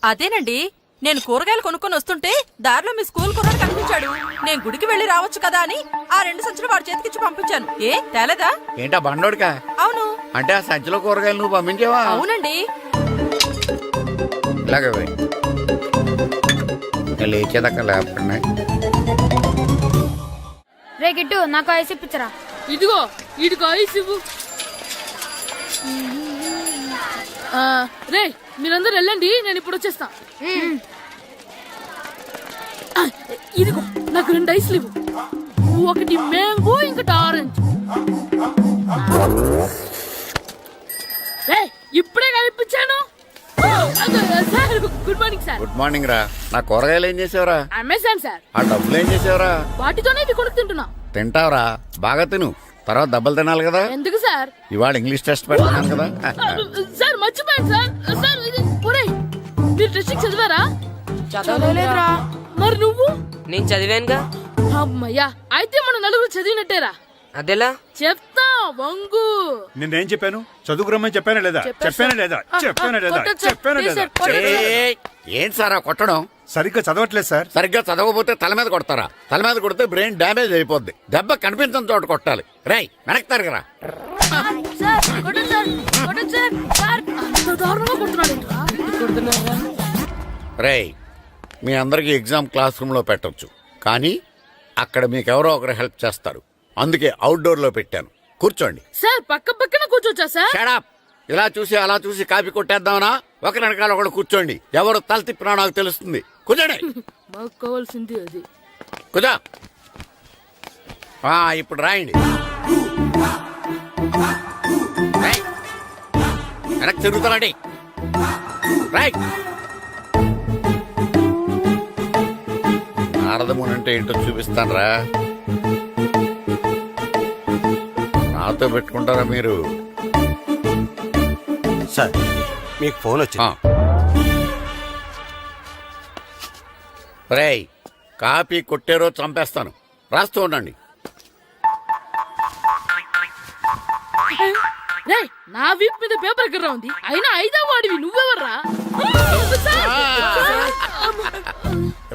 అదేనండి, నేను కూరగాయలు కొనుక్కొని వస్తుంటే దారిలో మీ స్కూల్ కుర్రాడు కనిపించాడు. నేను గుడికి వెళ్లి రావచ్చు కదా అని ఆ 2 సంచులు వాడి చేతికిచ్చి పంపించాను. ఏ తేలేదా? ఏంటా బండోడికా? అవును. అంటే ఆ సంచిలో కూరగాయలు నువ్వు పంపించావా? అవునండి. ఇలాగే పోయి లేచేదాకా లేకుండా. రే గిట్టు, నాకు ఐస్ ఇప్పించరా. ఇదిగో ఇదిగో ఐస్ ఇవ్వు. రే మీరందరూ వెళ్ళండి, నేను ఇప్పుడు వచ్చేస్తా. ఇదిగో నాకు 2 ఐస్లు ఇవ్వు. ఒకటి మ్యాంగో, ఇంకటి ఆరెంజ్. రే ఇప్పుడే కనిపించాను. Sir good morning sir. Good morning రా. నా కూరగాయలు ఏం చేసావురా? Amazon sir. ఆ డబ్బులు ఏం చేసావురా? వాటితోనే ఇవి కొనుక్కు తింటున్నా. తింటావురా, బాగా తిను. తర్వాత దెబ్బలు తినాలి కదా. ఎందుకు సార్? ఇవాళ ఇంగ్లీష్ టెస్ట్ పెడుతున్నాను కదా. సార్ మర్చిపోయాను సార్. సార్ ఇది ఒరేయ్, మీరు టెస్టింగ్ చదివారా? చదవలేదురా. మరి నువ్వు? నేను చదివానుగా. అమ్మయ్యా, అయితే మనం నలుగురు చదివినట్టేరా. అదెలా? చెప్తా వంగు. నిన్నేం చెప్పాను? చదువుకురమ్మని చెప్పానా లేదా? చెప్పానా లేదా? చెప్పానా లేదా? కొట్టొచ్చు సార్. చెప్పానా ప్లీజ్ లేదా? సార్, కొట్టొచ్చు. ఏయ్, ఏంటి సార్ ఆ కొట్టడం? సరిగ్గా చదవట్లేదు సార్. సరిగ్గా చదవకపోతే తల మీద కొడతారా? తల మీద కొడితే బ్రెయిన్ డ్యామేజ్ అయిపోద్ది. దెబ్బ కనిపించని చోట కొట్టాలి. రేయ్ వెనక్కి తరగరా. సార్ కొట్టొచ్చు సార్, కొట్టొచ్చు సార్. సార్ అంత దారుణంగా కొడుతున్నాడు. రేయ్, మీ అందరికీ ఎగ్జామ్ క్లాస్ రూమ్ లో పెట్టొచ్చు, కానీ అక్కడ మీకు ఎవరో ఒకరు హెల్ప్ చేస్తారు. అందుకే అవుట్డోర్ లో పెట్టాను. కూర్చోండి. సార్ పక్క పక్కన కూర్చోచ్చా సార్? Shut up. ఇలా చూసి అలా చూసి కాపీ కొట్టేద్దామనా? ఒకరి వెనకాల ఒకడు కూర్చోండి. ఎవరు తల తిప్పినా నాకు తెలుస్తుంది. కూర్చోండి. మాకు కావాల్సింది అది. కూర్చో. ఇప్పుడు రాయండి. రాయ్. వెనక్కి తిరుగుతారండి. రాయ్. నారదముని అంటే ఏంటో చూపిస్తానరా. నాతో పెట్టుకుంటారా మీరు? సార్ మీకు ఫోన్ వచ్చింది. రేయ్, కాపీ కొట్టారో చంపేస్తాను. రాస్తూ ఉండండి. రే నా వీప్ మీద పేపర్ ఎక్కడ ఉంది? అయినా 5వ వాడివి నువ్వెవర్రా?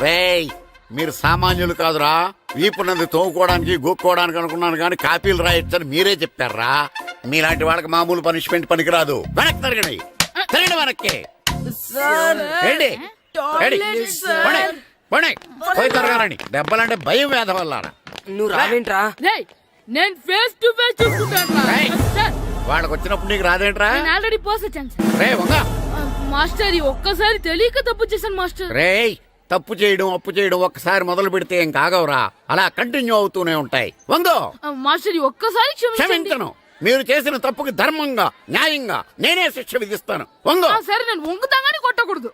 రేయ్, మీరు సామాన్యులు కాదురా. వీపున్నది తోముకోవడానికి గోక్కోవడానికి అనుకున్నాను, కానీ కాపీలు రాయొచ్చని మీరే చెప్పారా. మీలాంటి వాళ్ళకి మామూలు పనిష్మెంట్ పనికిరాదు. వెనక్కి తిరగండి. తిరగండి వెనక్కి. ఏంటి? పోయి తిరగారండి. దెబ్బలంటే భయం వేద వల్ల. నువ్వు రావేంట్రా? నేను ఫేస్ టు ఫేస్ చూసుకుంటాను. వాళ్ళకి వచ్చినప్పుడు నీకు రాదేంట్రా? నేను ఆల్రెడీ పోస్ వచ్చాను సార్. రే వంగ. మాస్టర్ ఒక్కసారి తెలియక తప్పు చేశాను మాస్టర్. రేయ్, తప్పు చేయడం అప్పు చేయడం ఒక్కసారి మొదలు పెడితే ఏం కాగవరా. అలా కంటిన్యూ అవుతూనే ఉంటాయి. వందో. మాస్టర్ ఒక్కసారి క్షమించను. మీరు చేసిన తప్పుకి ధర్మంగా న్యాయంగా నేనే శిక్ష విధిస్తాను. వంగో. సరే నేను వంగుతాగాని కొట్టకూడదు.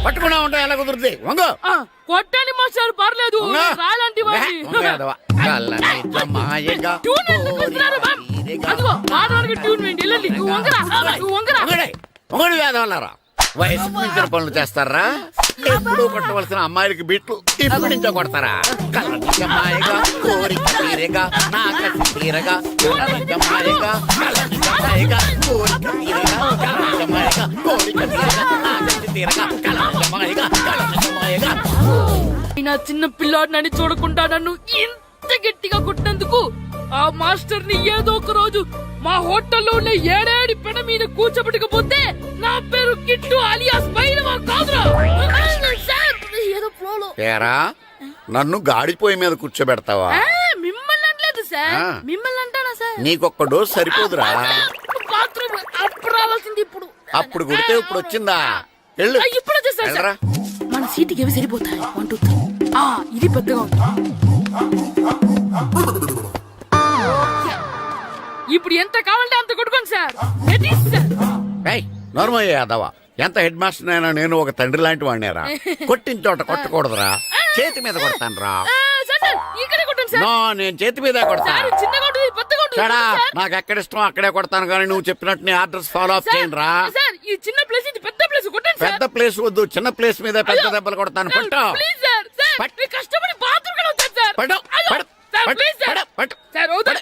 పట్టుకున్నా ఉంటా ఎలా కుదురుతుంది. వంగో. కొట్టండి మాస్టర్, పర్లేదు. రాలాంటి ట్యూన్ వేయండి. వెళ్ళండి. నువ్వు వంగరా, నువ్వు వంగరా. వంగడి వేదవల్లారా. వయసు మించిన పనులు చేస్తారా? ఎప్పుడు కొట్టవలసిన అమ్మాయిలకి బీట్లు ఇప్పుడు నుంచో కొడతారా? కలజమాయగా కోరిక తీరగా నా కసి తీరగా కలజమాయగా కలజమాయగా కోరిక తీరగా కలజమాయగా కోరిక తీరగా నా కసి తీరగా కలజమాయగా కలజమాయగా. నా చిన్న పిల్లాడు నన్ను చూడకుండా నన్ను ఇంత గట్టిగా కొట్టినందుకు ఆ మాస్టర్ ని ఏదో ఒక రోజు మా హోటల్లో ఉన్న 7 పెడ మీద కూర్చోబెట్టకపోతే నా పేరు కిట్టు అలియాస్ బైరవా కాదురా. ఏదో ఫ్లోలో. ఏరా, నన్ను గాడిపోయి మీద కూర్చోబెడతావా? మిమ్మల్ని అనలేదు సార్. మిమ్మల్ని అంటానా సార్? నీకొక్క డోస్ సరిపోదురా. బాత్రూమ్ అప్పుడు రావాల్సింది ఇప్పుడు. అప్పుడు కొడితే ఇప్పుడు వచ్చిందా? వెళ్ళు. ఇప్పుడు వచ్చేసారు సార్. మన సీటుకి ఏవి సరిపోతాయి? 1 2 3. ఇది పెద్దగా ఉంది. ఇప్పుడు ఎంత కావాలంటే అంత కొట్టుకోండి సార్. నోర్మయ్య యాదవ, ఎంత హెడ్ మాస్టర్ అయినా నేను ఒక తండ్రి లాంటి వాడినేరా. కొట్టిన చోట కొట్టకూడదురా, చేతి మీద కొడతాను రా. ఇక్కడే కొట్టండి సార్. నో, నేను చేతి మీద కొడతా. చిన్న కొట్టు, పెద్ద కొట్టు. నాకు ఎక్కడ ఇష్టం అక్కడే కొడతాను, కానీ నువ్వు చెప్పినట్టు నీ ఆర్డర్స్ ఫాలో అప్ చేయండి రా. సార్ ఈ చిన్న ప్లేస్, ఇది పెద్ద ప్లేస్, కొట్టండి సార్. పెద్ద ప్లేస్ వద్దు, చిన్న ప్లేస్ మీద పెద్ద దెబ్బలు కొడతాను. పట్టు ప్లీజ్ సార్. సార్ మీరు కష్టపడి బాత్రూమ్ కూడా వచ్చారు సార్. పట్టు పట్టు సార్ పట్టు ప్లీజ్ సార్. పట్టు సార్ వద్దు.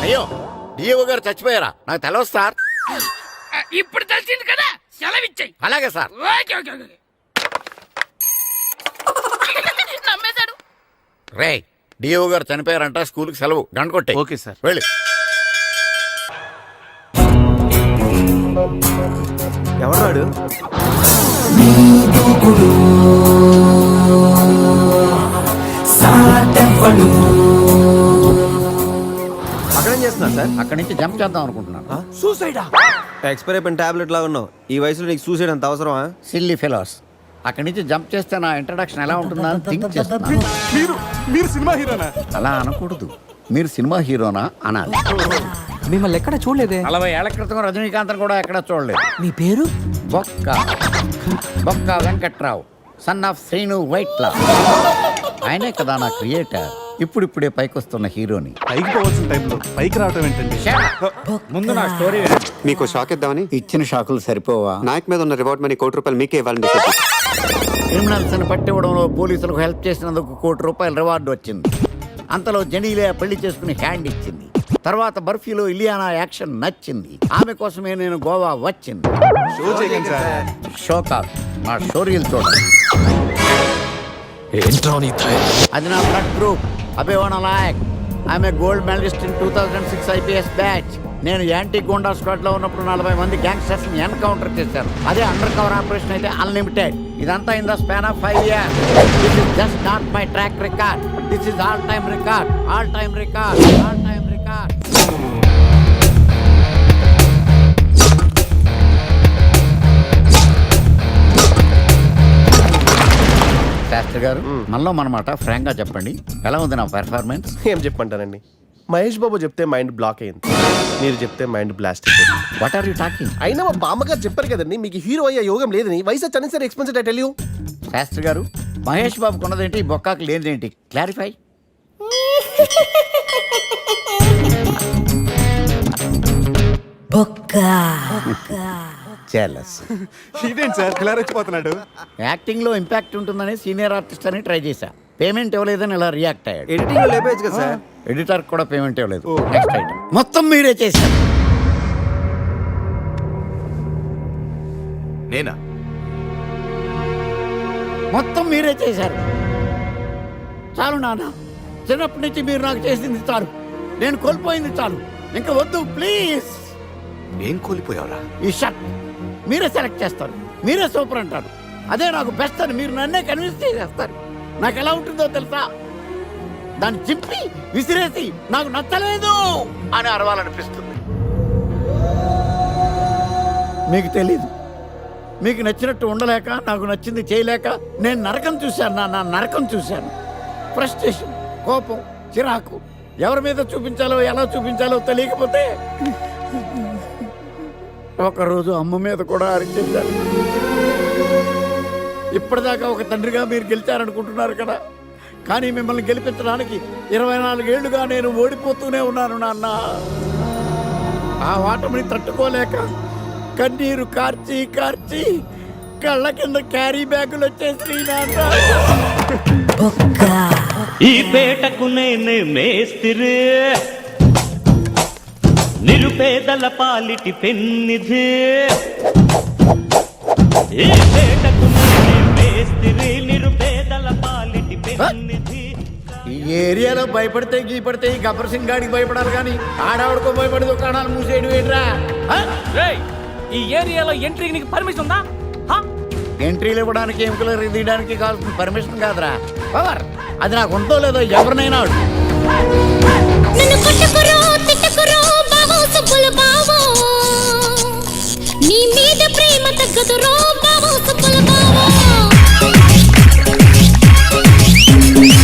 అయ్యో, డిఓ గారు చచ్చిపోయారా? నాకు తెలవదు సార్. ఇప్పుడు తెలిసింది కదా, సెలవిచ్చాయి. అలాగే సార్. Okay okay okay. నమ్మేశాడు. రే, డిఓ గారు చనిపోయారంట, స్కూల్కి సెలవు, గంట కొట్టే. Okay sir. వెళ్ళి. ఎవరాడు? అక్కడేం చేస్తున్నారు సార్? అక్కడి నుంచి జంప్ చేద్దాం అనుకుంటున్నాను. సూసైడా? ఎక్స్పైర్ అయిపోయిన టాబ్లెట్ లాగా ఉన్నావు. ఈ వయసులో నీకు సూసైడ్ అంత అవసరమా? Silly fellows. అక్కడి నుంచి జంప్ చేస్తే నా ఇంట్రడక్షన్ ఎలా ఉంటుందా అని థింక్ చేస్తున్నాను. మీరు సినిమా హీరోనా? అలా అనకూడదు, మీరు సినిమా హీరోనా అనాలి. మిమ్మల్ని ఎక్కడ చూడలేదే. 40 ఏళ్ల క్రితం రజనీకాంత్ కూడా ఎక్కడ చూడలేదు. మీ పేరు? బొక్క బొక్క వెంకట్రావు, సన్ ఆఫ్ శ్రీను వైట్లా. ఆయనే కదా నా క్రియేటర్. ఇప్పుడిప్పుడే పైకొస్తున్న హీరోని. పైకి పోవాల్సిన టైంలో పైకి రావటం ఏంటండి? ముందు నా స్టోరీ మీకు షాక్ ఇద్దామని. ఇచ్చిన షాకులు సరిపోవా? నాయక్ మీద ఉన్న రివార్డ్ మనీ ₹1 మీకే ఇవ్వాలని డిసైడ్. క్రిమినల్స్ ని పట్టివ్వడంలో పోలీసులకు హెల్ప్ చేసినందుకు ₹1 రివార్డు వచ్చింది. అంతలో జనీలే పెళ్లి చేసుకుని హ్యాండ్ ఇచ్చింది. తర్వాత బర్ఫీలో ఇలియానా యాక్షన్ నచ్చింది. ఆమె కోసమే నేను గోవా వచ్చింది. షో కాదు, నా స్టోరీలు చూడండి. అది నా బ్లడ్ గ్రూప్, అభివాన లాయక్. ఆమె gold medalist in 2006 IPS batch. నేను యాంటీ గోండా స్క్వాడ్ లో ఉన్నప్పుడు 40 మంది గ్యాంగ్స్టర్స్ ని ఎన్కౌంటర్ చేశారు. అదే అండర్ కవర్ ఆపరేషన్ అయితే అన్లిమిటెడ్. ఇదంతా in the span of 5 years. This is just not my track record, this is all time record, all time record, all time record. Shastri గారు, మనలో మనమాట ఫ్రాంక్ గా చెప్పండి, ఎలా ఉంది నా పెర్ఫార్మెన్స్? ఏం చెప్పంటానండి, మహేష్ బాబు చెప్తే మైండ్ బ్లాక్ అయింది, మీరు చెప్తే మైండ్ బ్లాస్ట్ అయిపోయింది. What are you talking? అయినా మా బామ్మగారు చెప్పారు కదండి, మీకు హీరో అయ్యే యోగం లేదని. వయసు సరే expensive I tell you. Shastri గారు, మహేష్ బాబు కొన్నదేంటి, బొక్కాకి లేనిదేంటి? క్లారిఫై. ఇదేంటి సార్ ఇలా రెచ్చిపోతున్నాడు? యాక్టింగ్ లో ఇంపాక్ట్ ఉంటుందని సీనియర్ ఆర్టిస్ట్ అని ట్రై చేశా. పేమెంట్ ఇవ్వలేదని ఇలా రియాక్ట్ అయ్యాడు. ఎడిటింగ్ లో లేపేయచ్చు కదా సార్. ఎడిటర్ కూడా పేమెంట్ ఇవ్వలేదు. నెక్స్ట్ ఐటమ్ మొత్తం మీరే చేశారు. నేనా? మొత్తం మీరే చేశారు. చాలు నాన్న, చిన్నప్పటి నుంచి మీరు నాకు చేసింది చాలు, నేను కోల్పోయింది చాలు, ఇంకా వద్దు ప్లీజ్. ఏం కోల్పోయావురా? ఈ షర్ట్ మీరే సెలెక్ట్ చేస్తారు, మీరే సూపర్ అంటారు. అదే నాకు బెస్ట్ అని మీరు నన్నే కన్విన్స్ చేసేస్తారు. నాకు ఎలా ఉంటుందో తెలుసా? దాన్ని చింపి విసిరేసి నాకు నచ్చలేదు అని అరవాలనిపిస్తుంది. మీకు తెలీదు, మీకు నచ్చినట్టు ఉండలేక, నాకు నచ్చింది చేయలేక నేను నరకం చూశాను. నా నరకం చూశాను. ఫ్రస్ట్రేషన్, కోపం, చిరాకు, ఎవరి మీద చూపించాలో ఎలా చూపించాలో తెలియకపోతే ఒకరోజు అమ్మ మీద కూడా అరిచేశాను. ఇప్పటిదాకా ఒక తండ్రిగా మీరు గెలిచారనుకుంటున్నారు కదా, కానీ మిమ్మల్ని గెలిపించడానికి 24 ఏళ్లుగా నేను ఓడిపోతూనే ఉన్నాను నాన్న. ఆ ఓటమిని తట్టుకోలేక కన్నీరు కార్చి కార్చి కళ్ళ కింద క్యారీ బ్యాగులు వచ్చేసి నాన్న. ఈ పేటకు నేనే మేస్తిరి, నిరుపేదల పాలిటి పెన్నిధి. ఈ పేటకు నేనే మేస్తిరి, నిరుపేదల పాలిటి పెన్నిధి. ఈ ఏరియాలో భయపడితే గీపడితే ఈ గబ్బర్ సింగ్ గాడికి భయపడాలి, కానీ ఆడవాడికో భయపడి దుకాణాలు మూసేయడం ఏంట్రా? ఈ ఏరియాలో ఎంట్రీకి నీకు పర్మిషన్ ఉందా? ఎంట్రీలు ఇవ్వడానికి, ఎముకలు తీయడానికి కావాల్సిన పర్మిషన్ కాదురా, పవర్. అది నాకు ఉందో లేదో ఎవరినైనా నన్ను కొట్టుకురో తిట్టుకురో బావో సుబ్బుల బావో నీ మీద ప్రేమ తగ్గదురో బావో సుబ్బుల బావో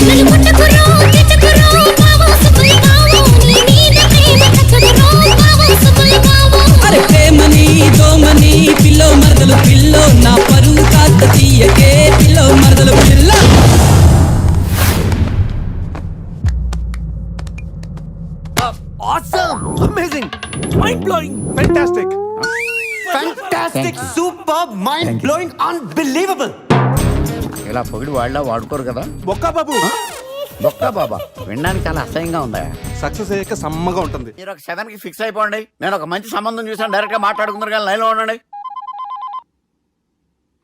నన్ను కొట్టుకురో తిట్టుకురో బావో సుబ్బుల బావో నీ మీద ప్రేమ తగ్గదురో బావో సుబ్బుల బావో అరే ప్రేమని దోమని పిల్లో మరదలు పిల్లో నా పరువు కాస్త తీయకే పిల్లో మరదలు పిల్ల Awesome! Amazing! Mind-blowing! Fantastic! Fantastic! Superb! Mind-blowing! Unbelievable! ఇలా పొగిడి వాళ్ళ వాడుకోరు కదా. బొక్కా బాబు బొక్క బాబా వినడానికి చాలా అసహ్యంగా ఉందా? సక్సెస్ అయ్యాక సమ్మగా ఉంటుంది. మీరు ఒక 7 కి ఫిక్స్ అయిపోండి. నేను ఒక మంచి సంబంధం చూసాను, డైరెక్ట్ గా మాట్లాడుకుందరు కానీ లైన్లో ఉండండి.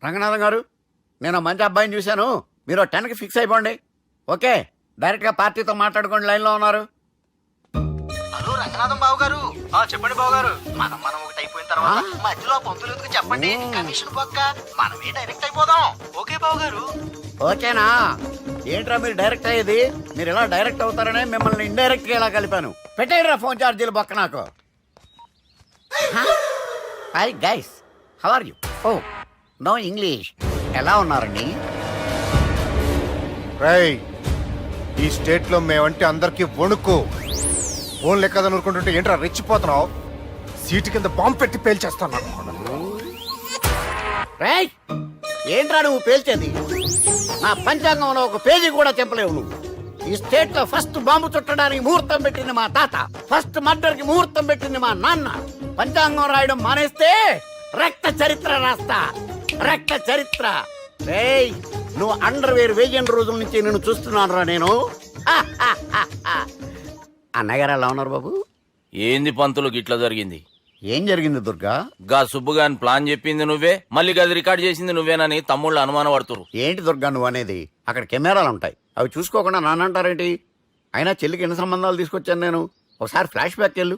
రంగనాథం గారు, నేను మంచి అబ్బాయిని చూశాను, మీరు 10 కి ఫిక్స్ అయిపోండి. ఓకే, డైరెక్ట్ గా పార్టీతో మాట్లాడుకోండి. లైన్లో ఉన్నారు. హలో రంగనాథం బాబు గారు, చెప్పండి బాబు గారు. మనం ఒకటి అయిపోయిన తర్వాత మధ్యలో పంతులు ఎందుకు చెప్పండి, కమిషన్ పక్క మనమే డైరెక్ట్ అయిపోదాం. ఓకే బాబు గారు. ఓకేనా? ఏంట్రా మీరు డైరెక్ట్ అయ్యేది? మీరు ఇలా డైరెక్ట్ అవుతారనే మిమ్మల్ని ఇండైరెక్ట్ గా ఇలా కలిపాను. పెట్టేయరా ఫోన్ ఛార్జీలు పక్క నాకు. Hi guys, how are you? Oh no English. ఎలా ఉన్నారండి? రేయ్, ఈ స్టేట్ లో మేమంటే అందరికి వణుకు. ఫోన్ లెక్క అనుకుంటుంటే ఏంట్రా రెచ్చిపోతున్నావు? సీటు కింద బాంబు పెట్టి పేల్చేస్తాను. రేయ్, ఏంట్రా నువ్వు పేల్చేది? నా పంచాంగంలో ఒక పేజీ కూడా చెప్పలేవు నువ్వు. ఈ స్టేట్ లో ఫస్ట్ బాంబు చుట్టడానికి ముహూర్తం పెట్టింది మా తాత, ఫస్ట్ మర్డర్ కి ముహూర్తం పెట్టింది మా నాన్న. పంచాంగం రాయడం మానేస్తే రక్త చరిత్ర రాస్తా, రక్త చరిత్ర. రేయ్, నువ్వు అండర్ వేర్ వేయని రోజుల నుంచి నేను చూస్తున్నాను రా నేను. అన్నగారు ఎలా ఉన్నారు బాబు? ఏంది పంతులు గిట్లా జరిగింది? ఏం జరిగింది దుర్గా? గా సుబ్బుగాని ప్లాన్ చెప్పింది నువ్వే, మళ్ళీ గది రికార్డ్ చేసింది నువ్వేనని తమ్ముళ్ళు అనుమానం పడుతురు. ఏంటి దుర్గా నువ్వు అనేది? అక్కడ కెమెరాలు ఉంటాయి, అవి చూసుకోకుండా నానంటారేంటి? అయినా చెల్లికి ఎన్ని సంబంధాలు తీసుకొచ్చాను నేను. ఒకసారి ఫ్లాష్ బ్యాక్ వెళ్ళు.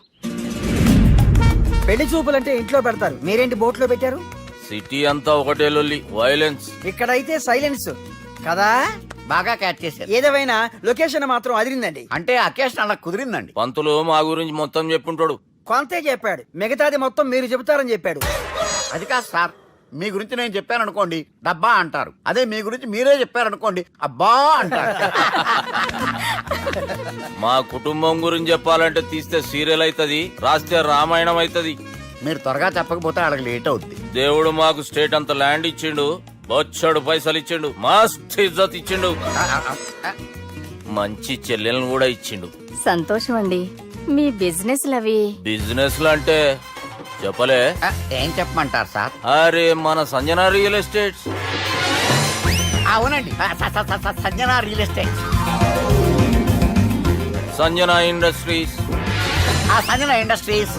పెళ్లి చూపులంటే ఇంట్లో పెడతారు, మీరేంటి బోట్లో పెట్టారు? సిటీ అంతా ఒకటే లొల్లి, వైలెన్స్. ఇక్కడైతే సైలెన్స్ కదా. బాగా క్యాచ్ చేశారు. ఏదేమైనా లొకేషన్ మాత్రం అదిరిందండి. అంటే అకేషన్ అలా కుదిరిందండి. పంతులు మా గురించి మొత్తం చెప్పుంటాడు. కొంతే చెప్పాడు, మిగతాది మొత్తం మీరు చెబుతారని చెప్పాడు. అది కాదు సార్, మీ గురించి నేను చెప్పాను అనుకోండి డబ్బా అంటారు, అదే మీ గురించి మీరే చెప్పారనుకోండి అబ్బా అంటారు. మా కుటుంబం గురించి చెప్పాలంటే తీస్తే సీరియల్ అవుతుంది, రాస్తే రామాయణం అవుతుంది. మీరు త్వరగా చెప్పకపోతే అడగ లేట్ అవుద్ది. దేవుడు మాకు స్టేట్ అంత ల్యాండ్ ఇచ్చిండు, బొచ్చడు పైసలు ఇచ్చిండు, మస్త్ ఇజ్జత్ ఇచ్చిండు, మంచి చెల్లెలను కూడా ఇచ్చిండు. సంతోషం అండి. మీ బిజినెస్ లవి బిజినెస్ అంటే చెప్పలే. ఏం చెప్పమంటారు సార్? అరే మన సంజన రియల్ ఎస్టేట్స్. అవునండి, Sanjana real estate, Sanjana industries, Sanjana industries.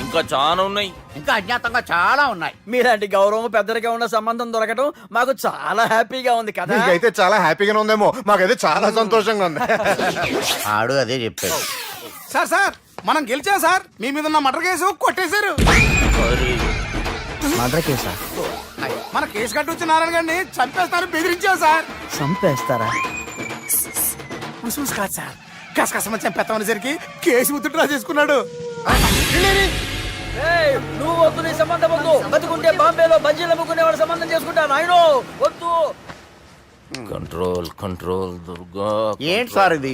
ఇంకా చాలా ఉన్నాయి, ఇంకా అజ్ఞాతంగా చాలా ఉన్నాయి. మీలాంటి గౌరవం పెద్దరిగా ఉన్న సంబంధం దొరకడం మాకు చాలా హ్యాపీగా ఉంది కదా. మీకైతే చాలా హ్యాపీగానే ఉందేమో, మాకైతే చాలా సంతోషంగా ఉంది. ఆడు అదే చెప్పాడు. సార్ మనం గెలిచాం సార్. మీ మీద ఉన్న మర్డర్ కేసు కొట్టేశారు. మర్డర్ కేసా? మన కేసు కట్టి వచ్చి నారాయణ గారిని చంపేస్తారు బెదిరించాం సార్. చంపేస్తారా? చూసి కాదు సార్, కసకసమని చంపేస్తామనేసరికి కేసు ముద్దు డ్రా చేసుకున్నాడు. నువ్వు వద్దు, నీ సంబంధం వద్దు. బతుకుంటే బాంబేలో బజ్జీలు అమ్ముకునే వాడు సంబంధం చేసుకుంటా నాయనో, వద్దు. Control control Durga. ఏంటి సార్ ఇది?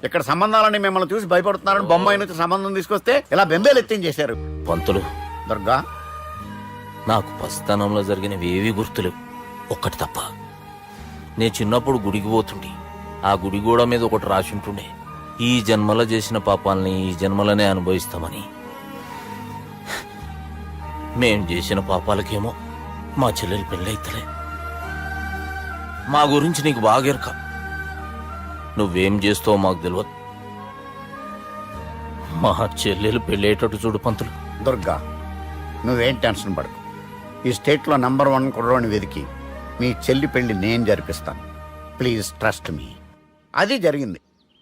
ఇక్కడ సంబంధాలని మిమ్మల్ని చూసి భయపడుతున్నారని బొంబాయి నుంచి సంబంధం తీసుకొస్తే ఇలా బెంబేలు ఎత్తించేశారు. పంతులు, దుర్గా, నాకు పసితనంలో జరిగినవి ఏవి గుర్తులేవు, ఒక్కటి తప్ప. నేను చిన్నప్పుడు గుడికి పోతుండే, ఆ గుడి గోడ మీద ఒకటి రాసి ఉంటుండే, ఈ జన్మలో చేసిన పాపాలని ఈ జన్మలనే అనుభవిస్తామని. మేం చేసిన పాపాలకేమో మా చెల్లెలు పెళ్ళైతలే. మా గురించి నీకు బాగెరక, నువ్వేం చేస్తావో మాకు తెలియదు. మా చెల్లెలు పెళ్ళేటట్టు చూడు పంతులు. దుర్గా, నువ్వేం టెన్షన్ పడకు. ఈ స్టేట్లో నంబర్ 1 కుర్రోని వెతికి మీ చెల్లి పెళ్లి నేను జరిపిస్తాను. Please trust me. అది జరిగింది,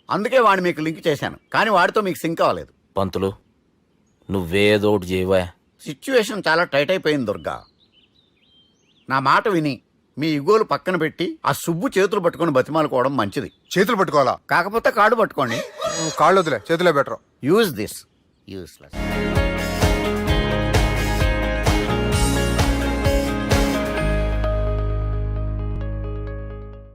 అందుకే వాడిని మీకు లింక్ చేశాను, కానీ వాడితో మీకు సింక్ అవ్వలేదు. పంతులు, నువ్వేదో ఒకటి చేయవా. సిచ్యువేషన్ చాలా టైట్ అయిపోయింది దుర్గా. నా మాట విని మీ ఇగోలు పక్కన పెట్టి ఆ సుబ్బు చేతులు పట్టుకొని బతిమాలుకోవడం మంచిది. చేతులు పట్టుకోవాలా? కాకపోతే కాడు పట్టుకోండి. కాళ్ళు వదిలే చేతిలో బెటర్ యూజ్ దిస్ యూస్లెస్